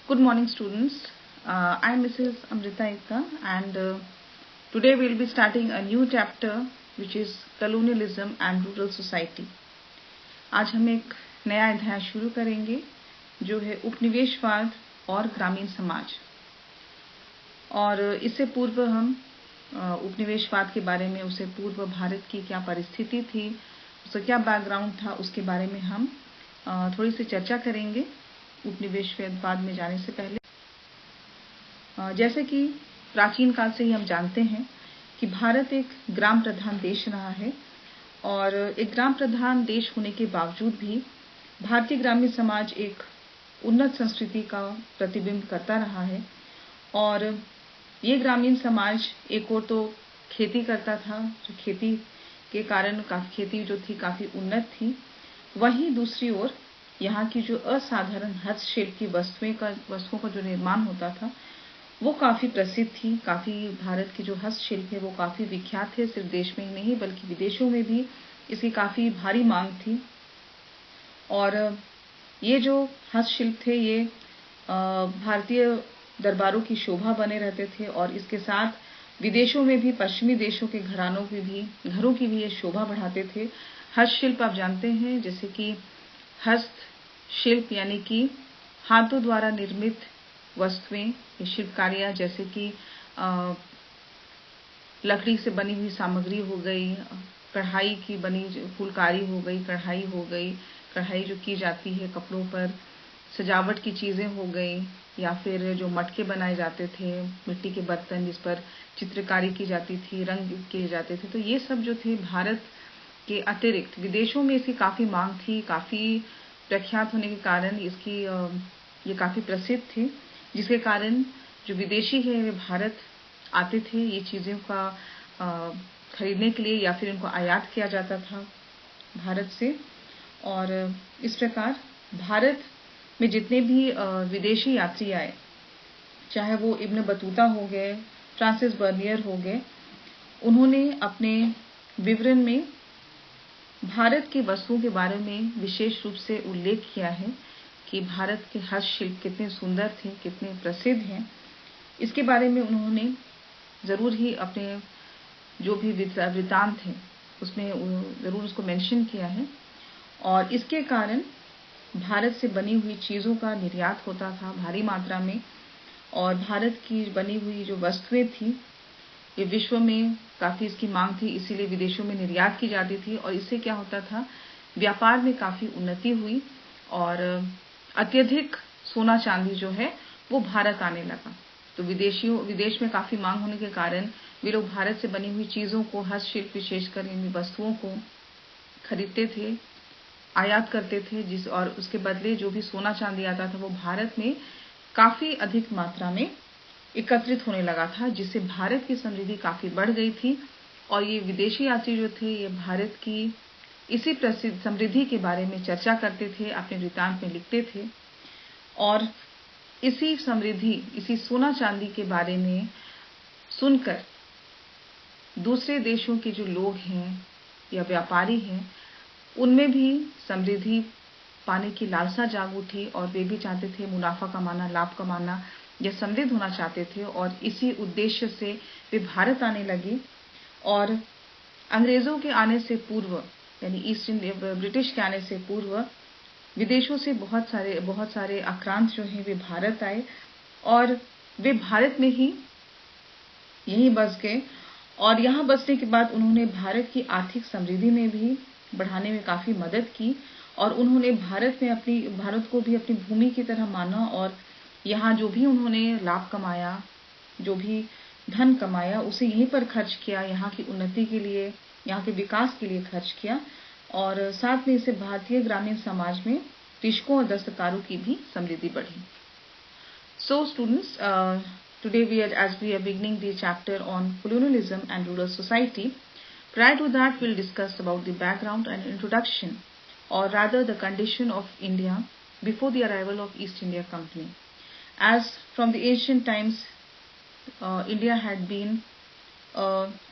Good morning, students. I'm Mrs. Amrita Ekta, and today we'll be starting a new chapter, which is colonialism and rural society. आज हम एक नया अध्याय शुरू करेंगे, जो है उपनिवेशवाद और ग्रामीण समाज। और इससे पूर्व हम उपनिवेशवाद के बारे में, उससे पूर्व भारत की क्या परिस्थिति थी, उसका क्या बैकग्राउंड था, उसके बारे में हम थोड़ी सी चर्चा करेंगे उपनिवेशवाद में जाने से पहले। जैसे कि प्राचीन काल से ही हम जानते हैं कि भारत एक ग्राम प्रधान देश रहा है, और एक ग्राम प्रधान देश होने के बावजूद भी भारतीय ग्रामीण समाज एक उन्नत संस्कृति का प्रतिबिंब करता रहा है। और ये ग्रामीण समाज एक और तो खेती करता था, जो खेती के कारण खेती जो थी काफी उन्नत थी, वहीं दूसरी ओर यहाँ की जो असाधारण हस्तशिल्प की वस्तुओं का जो निर्माण होता था वो काफी प्रसिद्ध थी। काफी भारत की जो हस्तशिल्प है वो काफी विख्यात है, सिर्फ देश में ही नहीं बल्कि विदेशों में भी इसकी काफी भारी मांग थी। और ये जो हस्तशिल्प थे ये भारतीय दरबारों की शोभा बने रहते थे, और इसके साथ विदेशों में भी पश्चिमी देशों के घरों की भी ये शोभा बढ़ाते थे। हस्तशिल्प आप जानते हैं, जैसे कि हस्तशिल्प यानी कि हाथों द्वारा निर्मित वस्तुएं, शिल्पकारियां, जैसे कि लकड़ी से बनी हुई सामग्री हो गई, कढ़ाई की बनी फुलकारी हो गई, कढ़ाई जो की जाती है कपड़ों पर, सजावट की चीजें हो गई, या फिर जो मटके बनाए जाते थे, मिट्टी के बर्तन जिस पर चित्रकारी की जाती थी, रंग किए जाते थे। तो ये सब जो थे भारत के अतिरिक्त विदेशों में इसकी काफी मांग थी। काफी प्रख्यात होने के कारण ये काफी प्रसिद्ध थे, जिसके कारण जो विदेशी है वे भारत आते थे ये चीजों का खरीदने के लिए, या फिर इनको आयात किया जाता था भारत से। और इस प्रकार भारत में जितने भी विदेशी यात्री आए, चाहे वो इब्न बतूता हो गए, फ्रांसिस बर्नियर हो गए, उन्होंने अपने विवरण में भारत की वस्तुओं के बारे में विशेष रूप से उल्लेख किया है कि भारत के हस्तशिल्प कितने सुंदर थे, कितने प्रसिद्ध हैं। इसके बारे में उन्होंने जरूर ही अपने जो भी वृत्तांत है उसमें जरूर उसको मेंशन किया है। और इसके कारण भारत से बनी हुई चीजों का निर्यात होता था भारी मात्रा में, और भारत की बनी हुई जो वस्तुएं थी ये विश्व में काफी इसकी मांग थी, इसीलिए विदेशों में निर्यात की जाती थी। और इससे क्या होता था, व्यापार में काफी उन्नति हुई, और अत्यधिक सोना चांदी जो है वो भारत आने लगा। तो विदेश में काफी मांग होने के कारण वे लोग भारत से बनी हुई चीजों को, हस्तशिल्प विशेषकर इन वस्तुओं को खरीदते थे, आयात करते थे, और उसके बदले जो भी सोना चांदी आता था वो भारत में काफी अधिक मात्रा में एकत्रित होने लगा था, जिससे भारत की समृद्धि काफी बढ़ गई थी। और ये विदेशी यात्री जो थे ये भारत की इसी प्रसिद्ध समृद्धि के बारे में चर्चा करते थे, अपने वृत्तांत में लिखते थे, और इसी समृद्धि, इसी सोना चांदी के बारे में सुनकर दूसरे देशों के जो लोग हैं या व्यापारी हैं उनमें भी समृद्धि पाने की लालसा जाग उठी, और वे भी चाहते थे मुनाफा कमाना, लाभ कमाना, या समृद्ध होना चाहते थे। और इसी उद्देश्य से वे भारत आने लगे। और अंग्रेजों के आने से पूर्व, यानी ईस्ट इंडिया ब्रिटिश के आने से पूर्व, विदेशों से बहुत सारे आक्रांत जो हैं वे भारत आए, और वे भारत में ही यहीं बस गए। और यहाँ बसने के बाद उन्होंने भारत की आर्थिक समृद्धि में भी बढ़ाने में काफी मदद की, और उन्होंने भारत को भी अपनी भूमि की तरह माना, और यहाँ जो भी उन्होंने लाभ कमाया, जो भी धन कमाया, उसे यहीं पर खर्च किया, यहाँ की उन्नति के लिए, यहाँ के विकास के लिए खर्च किया। और साथ में इससे भारतीय ग्रामीण समाज में कृषकों और दस्तकारों की भी समृद्धि बढ़ी। So students, today as we are beginning the chapter on colonialism and rural society. Prior to that, we'll discuss about the background and introduction, or rather the condition of India before the arrival of East India Company. As from the ancient times, India had been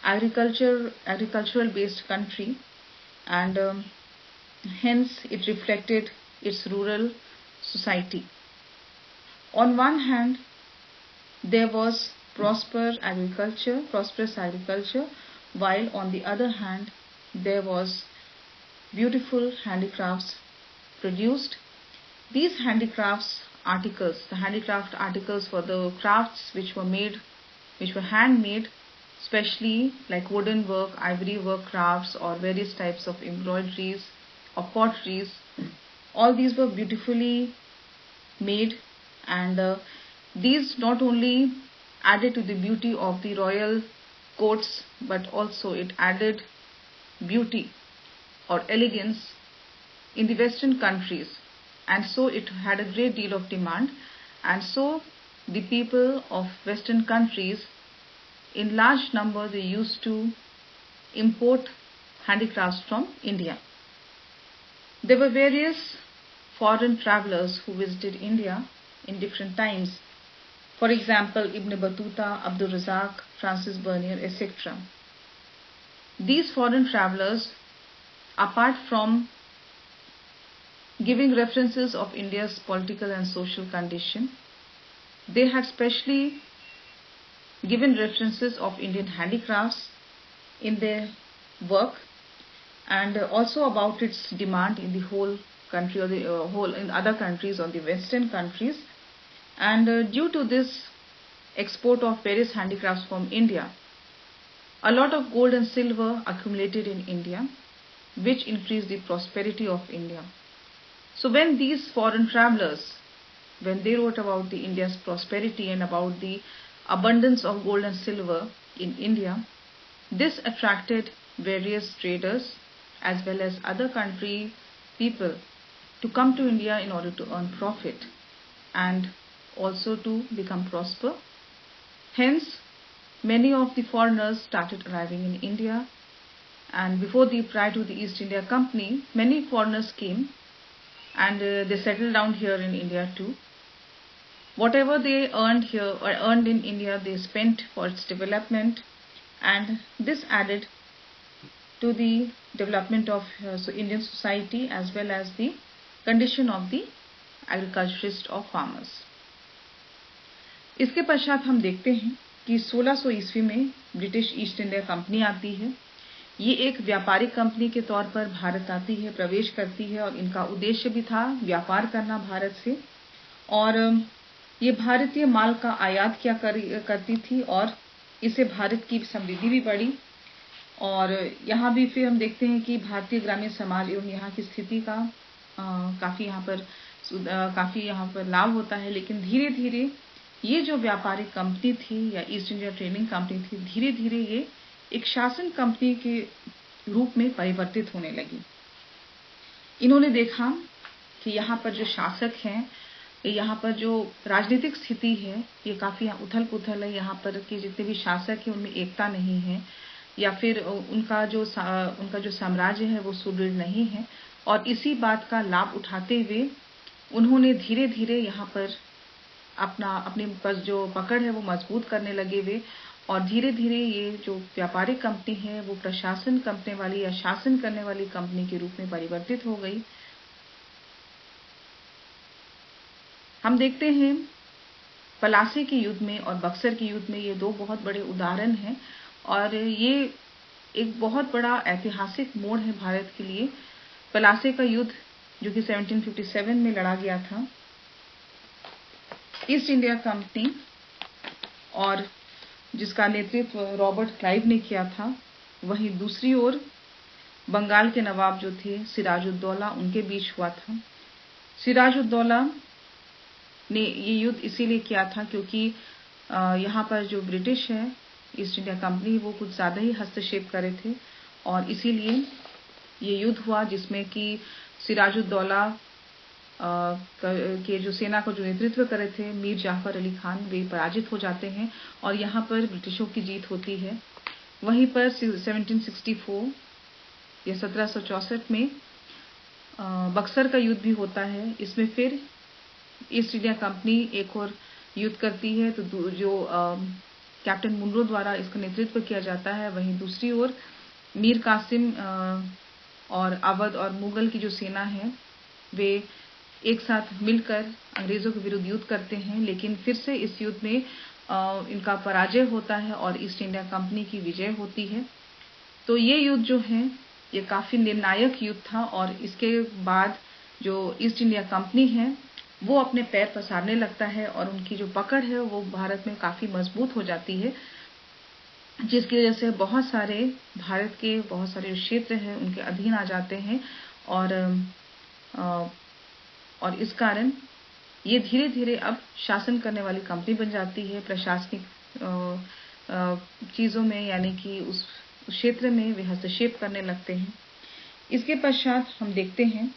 agricultural based country, and hence it reflected its rural society. On one hand, there was prosperous agriculture, while on the other hand, there was beautiful handicrafts produced. These handicrafts articles, the handicraft articles for the crafts which were handmade, especially like wooden work, ivory work crafts, or various types of embroideries or potteries, all these were beautifully made, and these not only added to the beauty of the royal courts, but also it added beauty or elegance in the Western countries, and so it had a great deal of demand, and so the people of Western countries in large number, they used to import handicrafts from India. There were various foreign travelers who visited India in different times. For example, Ibn Battuta, Abdul Razak, Francis Bernier, etc. These foreign travelers, apart from giving references of India's political and social condition, they had specially given references of Indian handicrafts in their work, and also about its demand in the whole country, or the whole in other countries, or the Western countries. And due to this export of various handicrafts from India, a lot of gold and silver accumulated in India, which increased the prosperity of India. So when these foreign travelers, when they wrote about the India's prosperity and about the abundance of gold and silver in India, this attracted various traders as well as other country people to come to India in order to earn profit and also to become prosper. Hence, many of the foreigners started arriving in India, and prior to the East India Company, many foreigners came, and they settled down here in India too. Whatever they earned here or earned in India, they spent for its development, and this added to the development of Indian society as well as the condition of the agriculturists or farmers. इसके पश्चात हम देखते हैं कि 1600 ईस्वी में British east India company आती है। ये एक व्यापारिक कंपनी के तौर पर भारत आती है, प्रवेश करती है, और इनका उद्देश्य भी था व्यापार करना भारत से, और ये भारतीय माल का आयात किया करती थी, और इससे भारत की समृद्धि भी बढ़ी। और यहाँ भी फिर हम देखते हैं कि भारतीय ग्रामीण समाज एवं यहाँ की स्थिति का काफ़ी यहाँ पर लाभ होता है। लेकिन धीरे धीरे ये जो व्यापारिक कंपनी थी या ईस्ट इंडिया ट्रेडिंग कंपनी थी, धीरे धीरे ये एक शासन कंपनी के रूप में परिवर्तित होने लगी। इन्होंने देखा कि यहाँ पर जो शासक हैं, यहाँ पर जो राजनीतिक स्थिति है, ये काफ़ी उथल पुथल है। यहाँ पर के जितने भी शासक हैं उनमें एकता नहीं है, या फिर उनका जो साम्राज्य है वो सुदृढ़ नहीं है, और इसी बात का लाभ उठाते हुए उन्होंने धीरे धीरे यहाँ पर अपनी जो पकड़ है वो मजबूत करने लगे वे, और धीरे धीरे ये जो व्यापारिक कंपनी है वो प्रशासन करने वाली या शासन करने वाली कंपनी के रूप में परिवर्तित हो गई। हम देखते हैं पलासी के युद्ध में और बक्सर के युद्ध में, ये दो बहुत बड़े उदाहरण हैं, और ये एक बहुत बड़ा ऐतिहासिक मोड़ है भारत के लिए। पलासी का युद्ध जो कि 1757 में लड़ा गया था ईस्ट इंडिया कंपनी, और जिसका नेतृत्व रॉबर्ट क्लाइव ने किया था। वहीं दूसरी ओर बंगाल के नवाब जो थे सिराजुद्दौला, उनके बीच हुआ था। सिराजुद्दौला ने ये युद्ध इसीलिए किया था क्योंकि यहाँ पर जो ब्रिटिश है ईस्ट इंडिया कंपनी, वो कुछ ज़्यादा ही हस्तक्षेप करे थे, और इसीलिए ये युद्ध हुआ जिसमें कि सिराजुद्दौला के जो सेना को जो नेतृत्व करे थे मीर जाफर अली खान, वे पराजित हो जाते हैं, और यहाँ पर ब्रिटिशों की जीत होती है। वहीं पर 1764 या 1764 में बक्सर का युद्ध भी होता है। इसमें फिर ईस्ट इंडिया कंपनी एक और युद्ध करती है, तो जो कैप्टन मुनरो द्वारा इसका नेतृत्व किया जाता है। वहीं दूसरी ओर मीर कासिम और अवध और मुगल की जो सेना है वे एक साथ मिलकर अंग्रेजों के विरुद्ध युद्ध करते हैं, लेकिन फिर से इस युद्ध में इनका पराजय होता है और ईस्ट इंडिया कंपनी की विजय होती है। तो ये युद्ध जो है ये काफी निर्णायक युद्ध था और इसके बाद जो ईस्ट इंडिया कंपनी है वो अपने पैर पसारने लगता है और उनकी जो पकड़ है वो भारत में काफी मजबूत हो जाती है, जिसकी वजह से बहुत सारे भारत के बहुत सारे क्षेत्र हैं उनके अधीन आ जाते हैं और इस कारण ये धीरे धीरे अब शासन करने वाली कंपनी बन जाती है। प्रशासनिक चीजों में यानी कि उस क्षेत्र में वे हस्तक्षेप करने लगते हैं। इसके पश्चात हम देखते हैं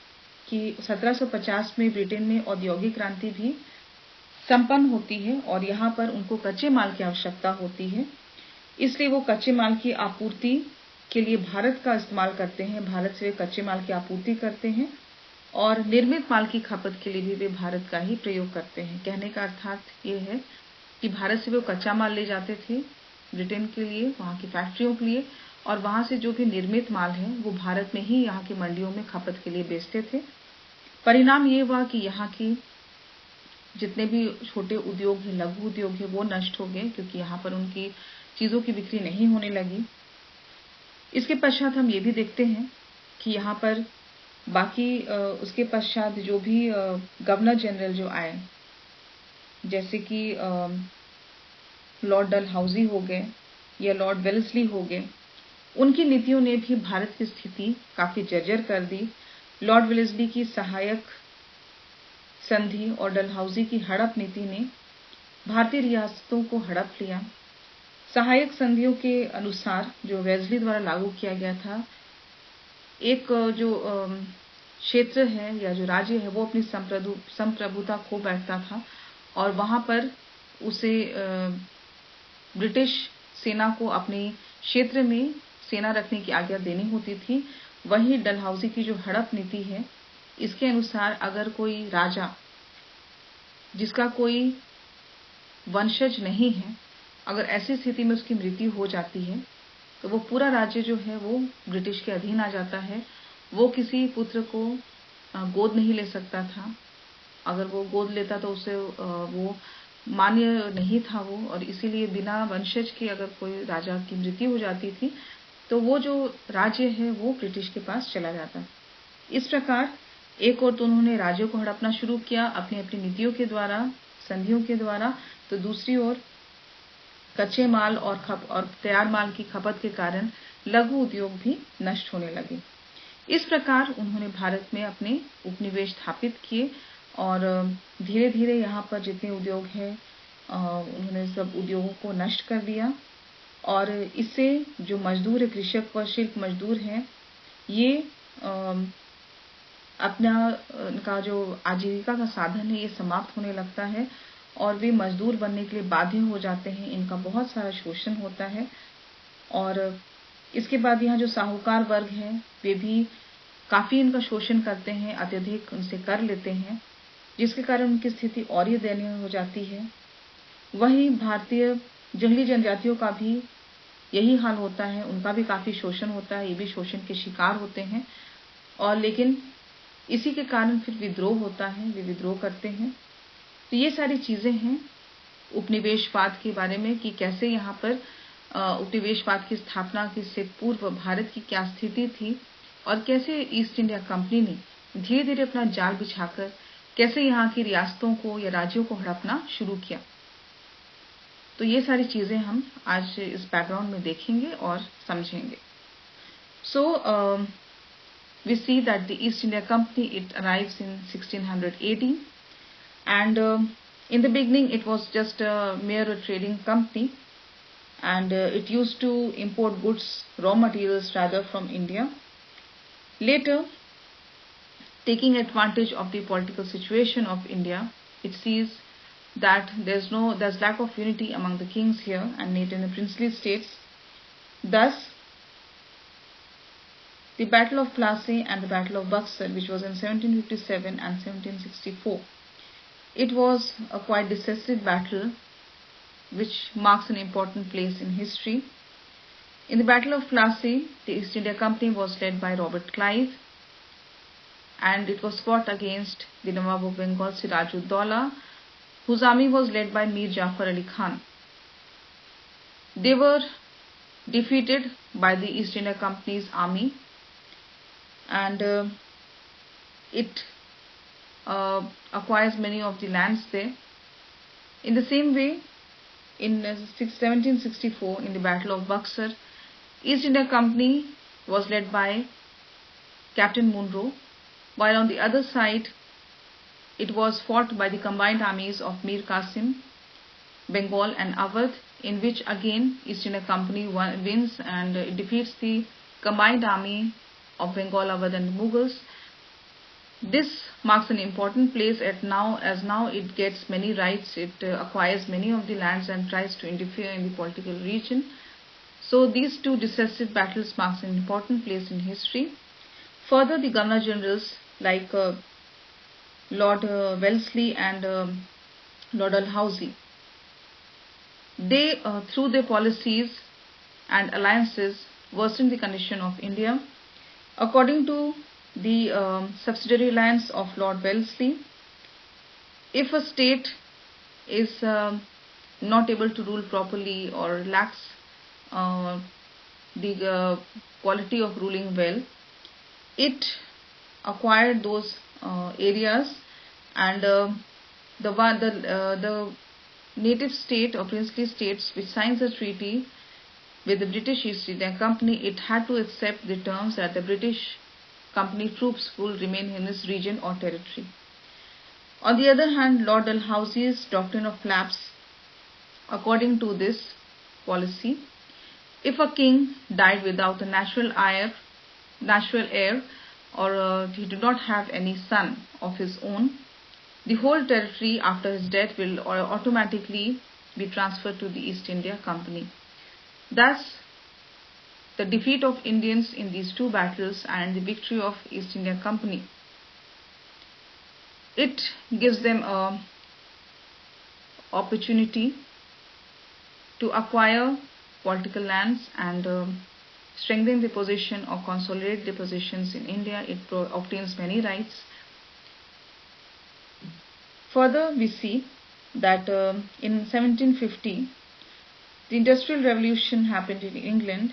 कि 1750 में ब्रिटेन में औद्योगिक क्रांति भी संपन्न होती है और यहाँ पर उनको कच्चे माल की आवश्यकता होती है, इसलिए वो कच्चे माल की आपूर्ति के लिए भारत का इस्तेमाल करते हैं। भारत से वे कच्चे माल की आपूर्ति करते हैं और निर्मित माल की खपत के लिए भी वे भारत का ही प्रयोग करते हैं। कहने का अर्थात ये है कि भारत से वो कच्चा माल ले जाते थे ब्रिटेन के लिए, वहाँ की फैक्ट्रियों के लिए, और वहाँ से जो भी निर्मित माल है वो भारत में ही यहाँ की मंडियों में खपत के लिए बेचते थे। परिणाम ये हुआ कि यहाँ की जितने भी छोटे उद्योग हैं, लघु उद्योग है, वो नष्ट हो गए क्योंकि यहाँ पर उनकी चीजों की बिक्री नहीं होने लगी। इसके पश्चात हम ये भी देखते हैं कि यहाँ पर बाकी उसके पश्चात जो भी गवर्नर जनरल जो आए, जैसे कि लॉर्ड डलहौजी हो गए या लॉर्ड वेल्लेस्ली हो गए, उनकी नीतियों ने भी भारत की स्थिति काफी जर्जर कर दी। लॉर्ड वेल्लेस्ली की सहायक संधि और डलहौजी की हड़प नीति ने भारतीय रियासतों को हड़प लिया। सहायक संधियों के अनुसार जो वेल्लेस्ली द्वारा लागू किया गया था, एक जो क्षेत्र है या जो राज्य है वो अपनी संप्रभुता खो बैठता था और वहां पर उसे ब्रिटिश सेना को अपने क्षेत्र में सेना रखने की आज्ञा देनी होती थी। वहीं डलहौजी की जो हड़प नीति है, इसके अनुसार अगर कोई राजा जिसका कोई वंशज नहीं है, अगर ऐसी स्थिति में उसकी मृत्यु हो जाती है तो वो पूरा राज्य जो है वो ब्रिटिश के अधीन आ जाता है। वो किसी पुत्र को गोद नहीं ले सकता था, अगर वो गोद लेता तो उसे वो मान्य नहीं था वो, और इसीलिए बिना वंशज के अगर कोई राजा की मृत्यु हो जाती थी तो वो जो राज्य है वो ब्रिटिश के पास चला जाता। इस प्रकार एक और तो उन्होंने राज्यों को हड़पना शुरू किया अपनी अपनी नीतियों के द्वारा, संधियों के द्वारा, तो दूसरी ओर कच्चे माल और तैयार माल की खपत के कारण लघु उद्योग भी नष्ट होने लगे। इस प्रकार उन्होंने भारत में अपने उपनिवेश स्थापित किए और धीरे धीरे यहाँ पर जितने उद्योग हैं उन्होंने सब उद्योगों को नष्ट कर दिया और इससे जो मजदूर है, कृषक व शिल्प मजदूर हैं, ये अपना उनका जो आजीविका का साधन है ये समाप्त होने लगता है और वे मजदूर बनने के लिए बाध्य हो जाते हैं। इनका बहुत सारा शोषण होता है और इसके बाद यहाँ जो साहूकार वर्ग है वे भी काफी इनका शोषण करते हैं, अत्यधिक उनसे कर लेते हैं, जिसके कारण उनकी स्थिति और ही दयनीय हो जाती है। वहीं भारतीय जंगली जनजातियों का भी यही हाल होता है, उनका भी काफी शोषण होता है, ये भी शोषण के शिकार होते हैं और लेकिन इसी के कारण फिर विद्रोह होता है, वे विद्रोह करते हैं। तो ये सारी चीजें हैं उपनिवेशवाद के बारे में कि कैसे यहाँ पर उपनिवेशवाद की स्थापना से पूर्व भारत की क्या स्थिति थी और कैसे ईस्ट इंडिया कंपनी ने धीरे धीरे अपना जाल बिछाकर कैसे यहाँ की रियासतों को या राज्यों को हड़पना शुरू किया। तो ये सारी चीजें हम आज इस बैकग्राउंड में देखेंगे और समझेंगे। सो we see that the East India Company, it arrives in 1600 AD and in the beginning it was just a mere trading company and it used to import goods, raw materials rather from India. Later, taking advantage of the political situation of India, it sees that there's lack of unity among the kings here and in the princely states. Thus, the Battle of Plassey and the Battle of Buxar, which was in 1757 and 1764, it was a quite decisive battle which marks an important place in history. In the Battle of Plassey, the East India Company was led by Robert Clive and it was fought against the Nawab of Bengal, Siraj-ud-Daulah, whose army was led by Mir Jafar Ali Khan. They were defeated by the East India Company's army, and it acquires many of the lands there. In the same way, in 1764, in the Battle of Buxar, East India Company was led by Captain Munro, while on the other side it was fought by the combined armies of Mir Qasim, Bengal and Awadh, in which again East India Company wins and defeats the combined army of Bengal, Awadh and Mughals. This marks an important place as now it gets many rights, it acquires many of the lands and tries to interfere in the political region. So these two decisive battles marks an important place in history. Further, the Governor Generals like Lord Wellesley and Lord Dalhousie, they through their policies and alliances worsened the condition of India. According to the subsidiary alliance of Lord Wellesley, if a state is not able to rule properly or lacks the quality of ruling well, it acquired those areas, and the native state or princely states which signs a treaty with the British East India Company, it had to accept the terms that the British Company troops will remain in this region or territory. On the other hand, Lord Dalhousie's doctrine of lapse, according to this policy, if a king died without a natural heir, or he did not have any son of his own, the whole territory after his death will automatically be transferred to the East India Company. Thus, the defeat of Indians in these two battles and the victory of East India Company, it gives them an opportunity to acquire political lands and strengthen the position or consolidate the positions in India. It obtains many rights. Further, we see that in 1750, the Industrial Revolution happened in England,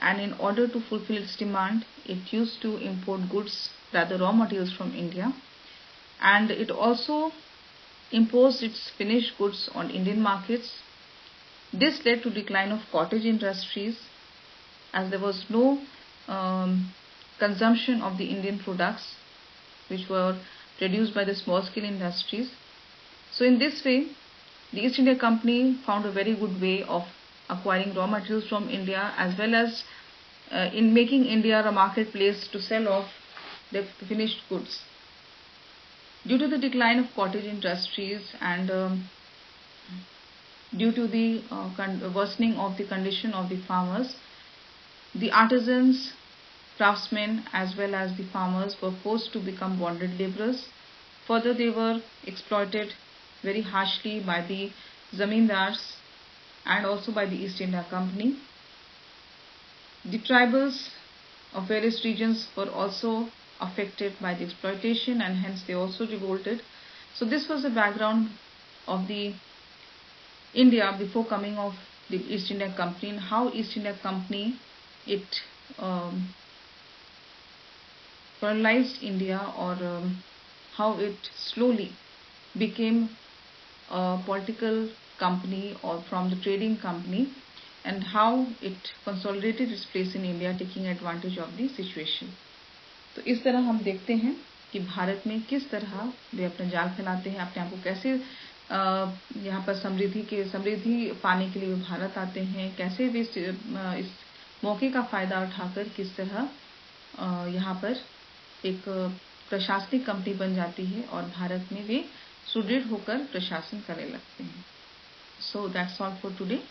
and in order to fulfill its demand, it used to import goods, rather raw materials, from India, and it also imposed its finished goods on Indian markets. This led to decline of cottage industries, as there was no consumption of the Indian products which were produced by the small scale industries. So in this way, the East India Company found a very good way of acquiring raw materials from India, as well as in making India a marketplace to sell off the finished goods. Due to the decline of cottage industries and due to the worsening of the condition of the farmers, the artisans, craftsmen as well as the farmers were forced to become bonded laborers. Further, they were exploited very harshly by the zamindars and also by the East India Company. The tribals of various regions were also affected by the exploitation, and hence they also revolted. So this was the background of the India before coming of the East India Company, and how East India Company it colonized India, or how it slowly became a political company or from the trading company, and how it consolidated its place in India, taking advantage of the situation. तो इस तरह हम देखते हैं कि भारत में किस तरह वे अपना जाल फैलाते हैं, अपने आप को कैसे यहाँ पर समृद्धि पाने के लिए वे भारत आते हैं, कैसे वे इस मौके का फायदा उठाकर किस तरह यहाँ पर एक प्रशासनिक कंपनी बन जाती है और भारत में वे सुदृढ़ होकर प्रशासन करने लगते हैं. So that's all for today.